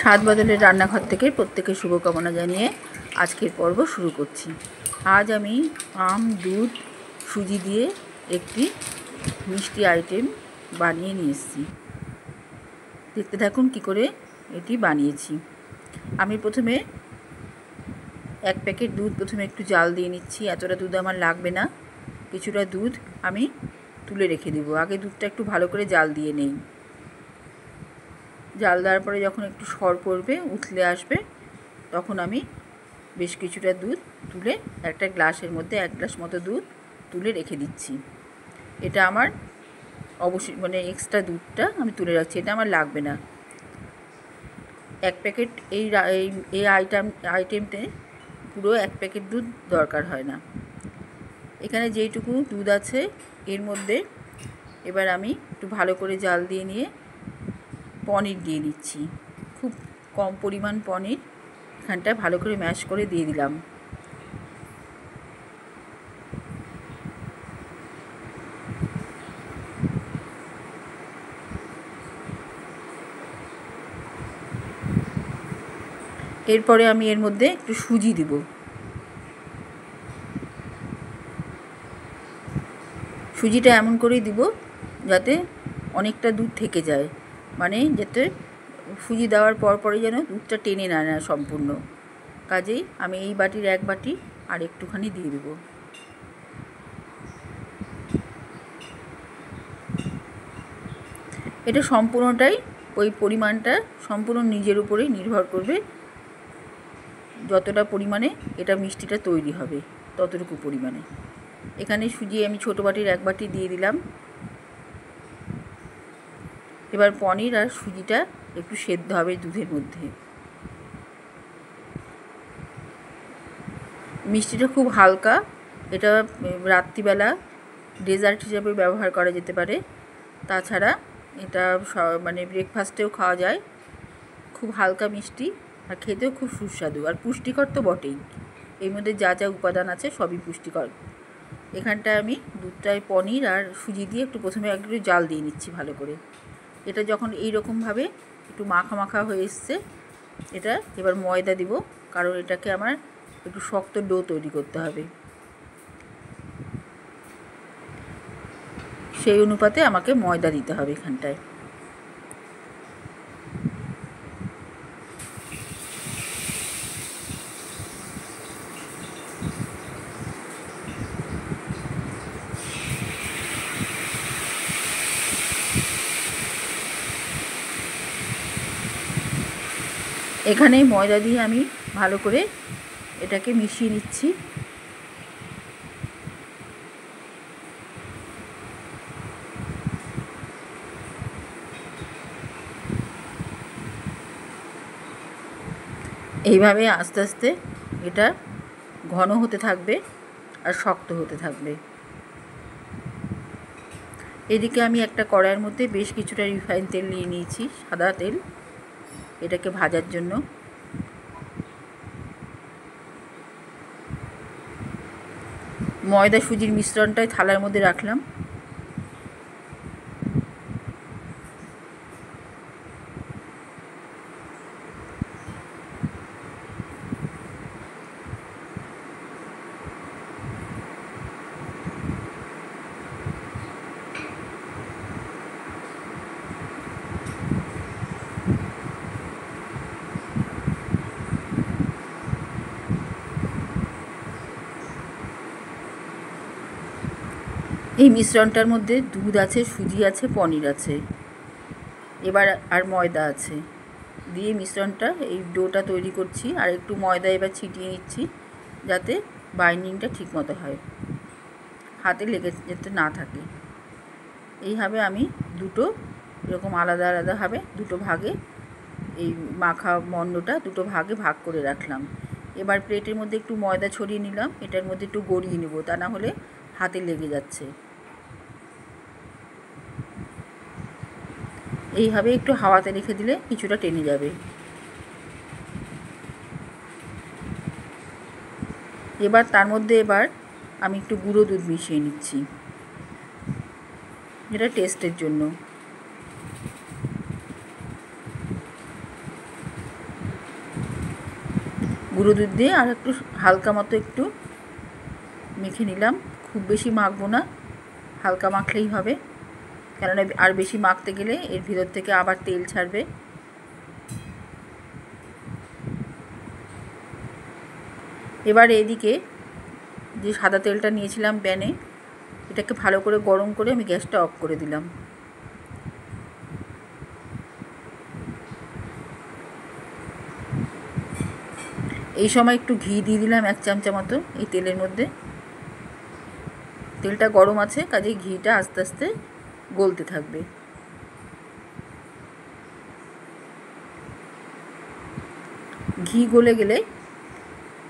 স্বাদ বদলের রান্নাঘর থেকে প্রত্যেকে শুভকামনা জানিয়ে আজকের পর্ব শুরু করছি। আজ আমি আম, দুধ, সুজি দিয়ে একটি মিষ্টি আইটেম বানিয়ে নিয়ে এসেছি। দেখতে থাকুন কী করে এটি বানিয়েছি। আমি প্রথমে এক প্যাকেট দুধ একটু জাল দিয়ে নিচ্ছি। এতটা দুধ আমার লাগবে না, কিছুটা দুধ আমি তুলে রেখে দেবো। আগে দুধটা একটু ভালো করে জাল দিয়ে নেই। জাল দেওয়ার পরে যখন একটু সর পড়বে, উতলে আসবে, তখন আমি বেশ কিছুটা দুধ তুলে একটা গ্লাসের মধ্যে 1 গ্লাস মতো দুধ তুলে রেখে দিচ্ছি। এটা আমার অবশ্যই এক্সট্রা দুধটা আমি তুলে রাখছি, এটা আমার লাগবে না। এক প্যাকেট এই আইটেমতে পুরো 1 প্যাকেট দুধ দরকার হয় না। এখানে যেইটুকু দুধ আছে এর মধ্যে এবার আমি একটু ভালো করে জাল দিয়ে নিয়ে পনির দিয়ে দিচ্ছি। খুব কম পরিমাণ পনির এখানটায় ভালো করে ম্যাশ করে দিয়ে দিলাম। এরপরে আমি এর মধ্যে একটু সুজি দিব। সুজিটা এমন করেই দিব যাতে অনেকটা দুধ থেকে যায়, যাতে সুজি দেওয়ার পরে যেন দুধটা টেনে না নেয় সম্পূর্ণ। কাজেই আমি এই বাটির 1 বাটি আর একটুখানি দিয়ে দেব। এটা সম্পূর্ণটাই ওই পরিমাণটা সম্পূর্ণ নিজের উপরেই নির্ভর করবে। যতটা পরিমাণে এটা মিষ্টিটা তৈরি হবে ততটুকু পরিমাণে। এখানে সুজি আমি ছোটো বাটির 1 বাটি দিয়ে দিলাম। এবার পনির আর সুজিটা একটু সেদ্ধ হবে দুধের মধ্যে। মিষ্টিটা খুব হালকা, এটা রাত্রিবেলা ডেজার্ট হিসাবে ব্যবহার করা যেতে পারে। তাছাড়া এটা ব্রেকফাস্টেও খাওয়া যায়। খুব হালকা মিষ্টি আর খেতেও খুব সুস্বাদু আর পুষ্টিকর তো বটেই। এর মধ্যে যা যা উপাদান আছে সবই পুষ্টিকর। এখানটায় আমি দুধটায় পনির আর সুজি দিয়ে প্রথমে একটু জাল দিয়ে নিচ্ছি ভালো করে। এটা যখন এইরকমভাবে একটু মাখা মাখা হয়ে এসছে, এটা এবার ময়দা দিব, কারণ এটাকে আমার একটু শক্ত ডো তৈরি করতে হবে। সেই অনুপাতে আমাকে ময়দা দিতে হবে এখানটায়। এখানে ময়দা দিয়ে আমি ভালো করে এটাকে মিশিয়ে নিচ্ছি। এইভাবে আস্তে আস্তে এটা ঘন হতে থাকবে আর শক্ত হতে থাকবে। এদিকে আমি একটা কড়াইয়ের মধ্যে বেশ কিছুটা রিফাইন তেল নিয়ে নিয়েছি, সাদা তেল, এটাকে ভাজার জন্য। ময়দা সুজির মিশ্রণটাই থালার মধ্যে রাখলাম। এই মিশ্রণটার মধ্যে দুধ আছে, সুজি আছে, পনির আছে, এবার আর ময়দা আছে দিয়ে মিশ্রণটা এই ডোটা তৈরি করছি। আর একটু ময়দা এবার ছিটিয়ে নিচ্ছি যাতে বাইন্ডিংটা ঠিক মতো হয়, হাতে লেগে যেতে না থাকে। এইভাবে আমি দুটো এরকম আলাদা আলাদাভাবে দুটো ভাগে এই মাখা মণ্ডটা দুটো ভাগে ভাগ করে রাখলাম। এবার প্লেটের মধ্যে একটু ময়দা ছড়িয়ে নিলাম, এটার মধ্যে একটু গড়িয়ে নেব, তা না হলে হাতে লেগে যাচ্ছে। এইভাবে একটু হাওয়াতে রেখে দিলে কিছুটা টেনে যাবে। এবার তার মধ্যে আমি একটু গুঁড়ো দুধ মিশিয়ে নিচ্ছি, যেটা টেস্টের জন্য। গুঁড়ো দুধ দিয়ে আর একটু হালকা মতো একটু মেখে নিলাম। খুব বেশি মাখবো না, হালকা মাখলেই হবে, কেননা আর বেশি মাখতে গেলে এর ভিতর থেকে আবার তেল ছাড়বে। এবার এদিকে যে সাদা তেলটা নিয়েছিলাম প্যানে, এটাকে ভালো করে গরম করে আমি গ্যাসটা অফ করে দিলাম। এই সময় একটু ঘি দিয়ে দিলাম 1 চামচা মতো এই তেলের মধ্যে। তেলটা গরম আছে, কাজেই ঘিটা আস্তে আস্তে গলতে থাকবে। ঘি গলে গেলে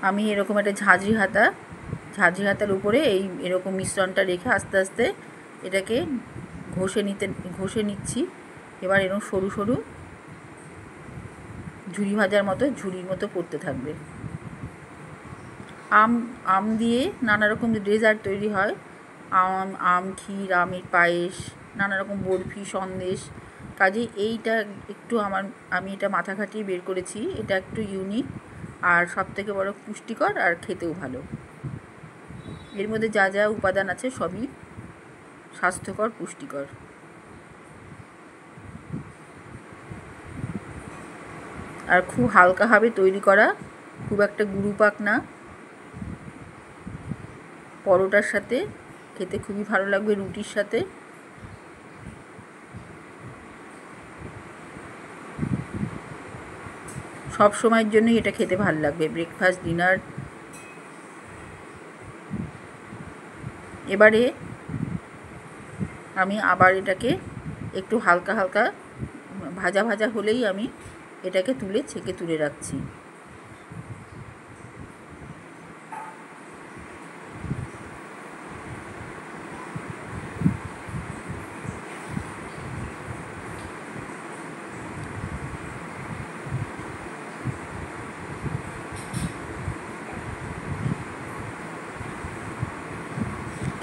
আমি এরকম একটা ঝাঁঝরি হাতার উপরে এরকম মিশ্রণটা রেখে আস্তে আস্তে এটাকে ঘষে নিচ্ছি। এবার এরকম সরু সরু ঝুড়ির মতো পড়তে থাকবে। আম দিয়ে নানা রকম ডেজার্ট তৈরি হয়, আম ক্ষীর, আমের পায়েস, নানা রকম বরফি, সন্দেশ। কাজেই এইটা একটু আমি এটা মাথা খাটিয়ে বের করেছি। এটা একটু ইউনিক আর সবথেকে বড় পুষ্টিকর আর খেতেও ভালো। এর মধ্যে যা যা উপাদান আছে সবই স্বাস্থ্যকর, পুষ্টিকর। আর খুব হালকাভাবে তৈরি করা, খুব একটা গুরুপাক না। পরোটার সাথে খেতে খুবই ভালো লাগবে, রুটির সাথে। সব সময়ের জন্যই এটা খেতে ভালো লাগবে, ব্রেকফাস্ট, ডিনার। এবারে আমি আবার এটাকে একটু হালকা হালকা ভাজা ভাজা হলেই আমি এটাকে ছেঁকে তুলে রাখছি।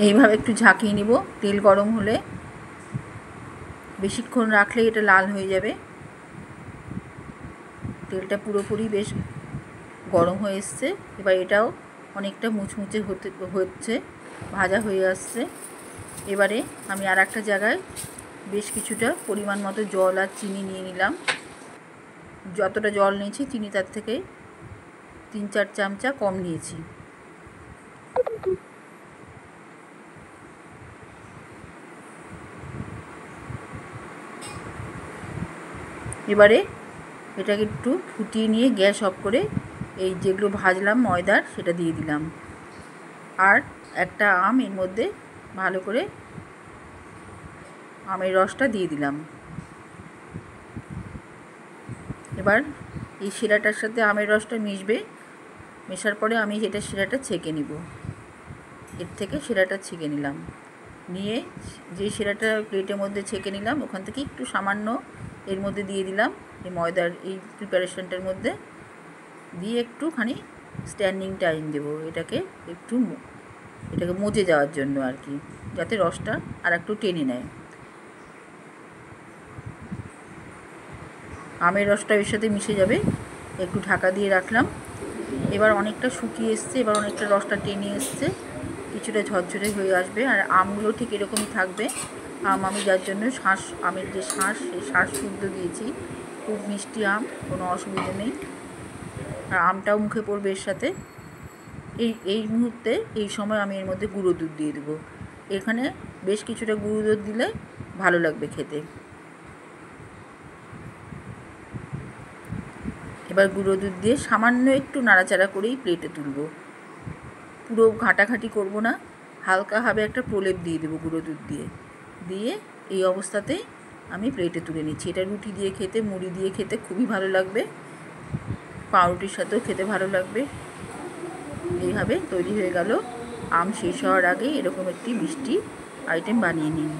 এইভাবে একটু ঝাঁকিয়ে নিব। তেল গরম হলে, বেশিক্ষণ রাখলে এটা লাল হয়ে যাবে। তেলটা পুরোপুরি বেশ গরম হয়ে এসছে। এবার এটাও অনেকটা মুচমুচে হচ্ছে, ভাজা হয়ে আসছে। এবারে আমি আর একটা জায়গায় বেশ কিছুটা পরিমাণ মতো জল আর চিনি নিয়ে নিলাম। যতটা জল নিয়েছি চিনি তার থেকে 3-4 চামচা কম নিয়েছি। এবারে এটাকে একটু ফুটিয়ে নিয়ে গ্যাস অফ করে এই যেগুলো ভাজলাম ময়দার, সেটা দিয়ে দিলাম। আর একটা আম এর মধ্যে ভালো করে আমের রসটা দিয়ে দিলাম। এবার এই শিরাটার সাথে আমের রসটা মিশবে। মেশার পরে আমি শিরাটা ছেঁকে নিব। এর থেকে শিরাটা ছেঁকে নিলাম। নিয়ে যে শিরাটা প্লেটের মধ্যে ছেঁকে নিলাম, ওখান থেকে একটু সামান্য এর মধ্যে দিয়ে দিলাম, এই ময়দার এই প্রিপারেশনটার মধ্যে দিয়ে একটুখানি স্ট্যান্ডিং টাইম দেব। এটাকে মজে যাওয়ার জন্য আর কি, যাতে রসটা আর একটু টেনে নেয়। আমের রসটা এর সাথে মিশে যাবে। একটু ঢাকা দিয়ে রাখলাম। এবার অনেকটা শুকিয়ে এসছে, এবার অনেকটা রসটা টেনে এসছে, কিছুটা ঝরঝরে হয়ে আসবে। আর আমগুলো ঠিক এরকমই থাকবে। আমি যার জন্য আমের যে সেই শাঁস শুদ্ধ দিয়েছি। খুব মিষ্টি আম, কোনো অসুবিধা নেই। আর আমটাও মুখে পড়বে এর সাথে। এই মুহূর্তে এই সময় আমি এর মধ্যে গুঁড়ো দুধ দিয়ে দেবো। এখানে বেশ কিছুটা গুঁড়ো দুধ দিলে ভালো লাগবে খেতে। এবার গুঁড়ো দুধ দিয়ে সামান্য একটু নাড়াচাড়া করেই প্লেটে তুলব। পুরো ঘাঁটাঘাঁটি করব না, হালকাভাবে একটা প্রলেপ দিয়ে দেবো গুঁড়ো দুধ দিয়ে এই অবস্থাতেই আমি প্লেটে তুলে নিচ্ছি। এটা রুটি দিয়ে খেতে, মুড়ি দিয়ে খেতে খুবই ভালো লাগবে, পাউরুটির সাথেও খেতে ভালো লাগবে। এইভাবে তৈরি হয়ে গেল আম শেষ হওয়ার আগে এরকম একটি মিষ্টি আইটেম বানিয়ে নিন।